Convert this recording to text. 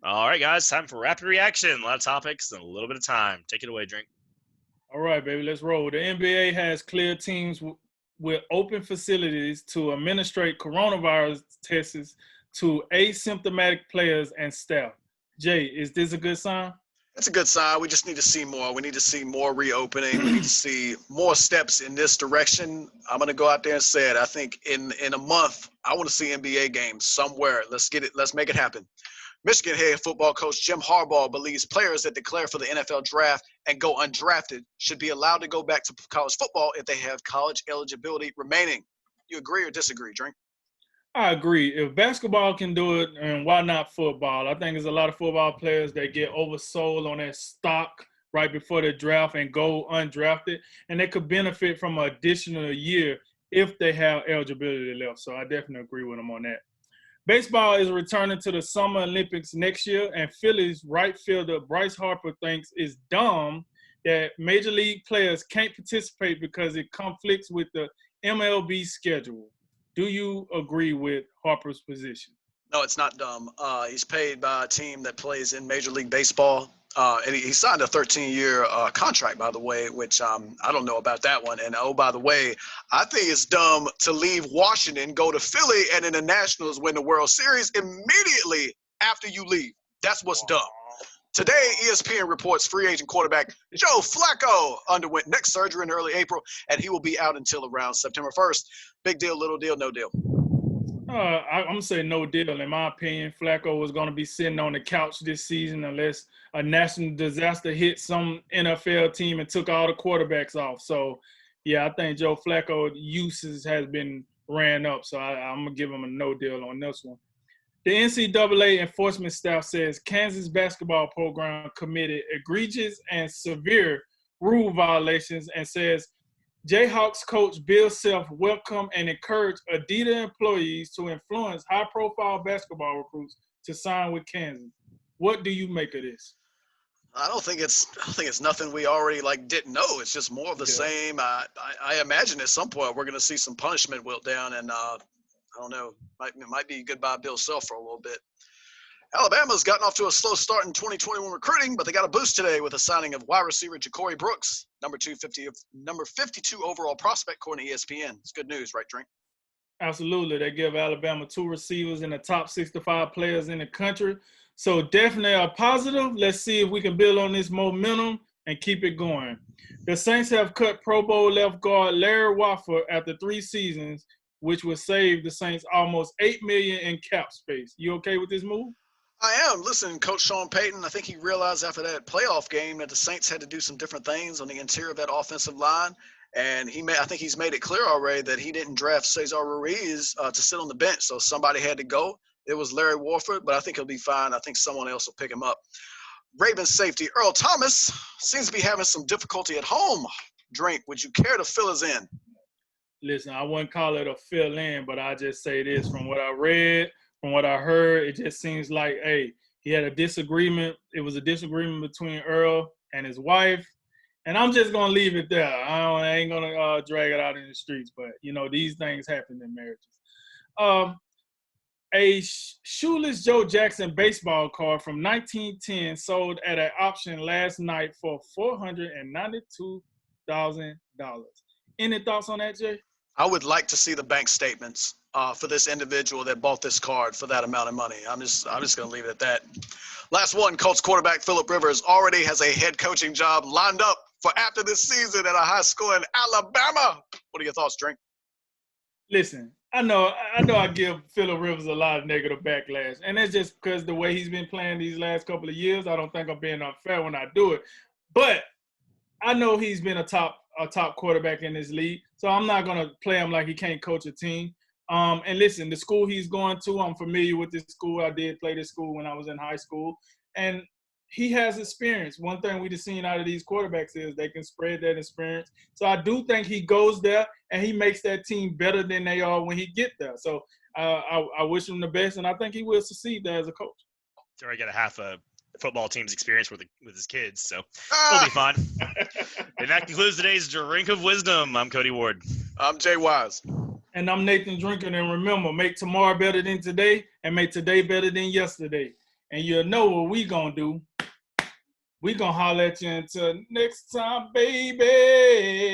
All right, guys, time for rapid reaction. A lot of topics and a little bit of time. Take it away, Drink. All right, baby, let's roll. The NBA has cleared teams with open facilities to administrate coronavirus tests to asymptomatic players and staff. Jay, is this a good sign? It's a good sign. We just need to see more. We need to see more reopening. We need to see more steps in this direction. I'm going to go out there and say it. I think in a month, I want to see NBA games somewhere. Let's get it. Let's make it happen. Michigan head football coach Jim Harbaugh believes players that declare for the NFL draft and go undrafted should be allowed to go back to college football if they have college eligibility remaining. You agree or disagree, Drink? I agree. If basketball can do it, and why not football? I think there's a lot of football players that get oversold on their stock right before the draft and go undrafted, and they could benefit from an additional year if they have eligibility left. So I definitely agree with them on that. Baseball is returning to the Summer Olympics next year, and Phillies right fielder Bryce Harper thinks it's dumb that major league players can't participate because it conflicts with the MLB schedule. Do you agree with Harper's position? No, it's not dumb. He's paid by a team that plays in Major League Baseball. And he signed a 13-year contract, by the way, which I don't know about that one. And, oh, by the way, I think it's dumb to leave Washington, go to Philly, and in the Nationals win the World Series immediately after you leave. That's what's dumb. Today, ESPN reports free agent quarterback Joe Flacco underwent neck surgery in early April, and he will be out until around September 1st. Big deal, little deal, no deal. I'm going to say no deal. In my opinion, Flacco was going to be sitting on the couch this season unless a national disaster hit some NFL team and took all the quarterbacks off. So, yeah, I think Joe Flacco uses has been ran up. So I'm going to give him a no deal on this one. The NCAA enforcement staff says Kansas basketball program committed egregious and severe rule violations and says Jayhawks coach Bill Self welcomed and encouraged Adidas employees to influence high-profile basketball recruits to sign with Kansas. What do you make of this? I think it's nothing we already didn't know. It's just more of the same. I imagine at some point we're going to see some punishment wilt down, and I don't know. It might be goodbye Bill Self for a little bit. Alabama's gotten off to a slow start in 2021 recruiting, but they got a boost today with the signing of wide receiver Ja'Cory Brooks, number 52 overall prospect, according to ESPN. It's good news, right, Drink? Absolutely. They give Alabama 2 receivers in the top 65 players in the country. So definitely a positive. Let's see if we can build on this momentum and keep it going. The Saints have cut Pro Bowl left guard Larry Warford after 3 seasons, which would save the Saints almost $8 million in cap space. You okay with this move? I am. Listen, Coach Sean Payton, I think he realized after that playoff game that the Saints had to do some different things on the interior of that offensive line. And I think he's made it clear already that he didn't draft Cesar Ruiz to sit on the bench. So somebody had to go. It was Larry Warford, but I think he'll be fine. I think someone else will pick him up. Ravens safety Earl Thomas seems to be having some difficulty at home. Drink, would you care to fill us in? Listen, I wouldn't call it a fill in, but I just say this from what I read. From what I heard, it just seems like, he had a disagreement. It was a disagreement between Earl and his wife. And I'm just going to leave it there. I ain't going to drag it out in the streets. But, these things happen in marriages. A shoeless Joe Jackson baseball card from 1910 sold at an auction last night for $492,000. Any thoughts on that, Jay? I would like to see the bank statements for this individual that bought this card for that amount of money. I'm just going to leave it at that. Last one, Colts quarterback Phillip Rivers already has a head coaching job lined up for after this season at a high school in Alabama. What are your thoughts, Drink? Listen, I know I give Phillip Rivers a lot of negative backlash, and that's just because the way he's been playing these last couple of years. I don't think I'm being unfair when I do it, but I know he's been a top quarterback in this league, so I'm not going to play him like he can't coach a team. And listen, the school he's going to, I'm familiar with this school. I did play this school when I was in high school, and he has experience. One thing we've seen out of these quarterbacks is they can spread that experience. So I do think he goes there and he makes that team better than they are when he get there. So I wish him the best, and I think he will succeed there as a coach. He's already got a half a football team's experience with his kids, so he'll be fine. And that concludes today's Drink of Wisdom. I'm Cody Ward. I'm Jay Wise. And I'm Nathan Drinker. And remember, make tomorrow better than today and make today better than yesterday. And you'll know what we gonna do. We gonna holler at you until next time, baby.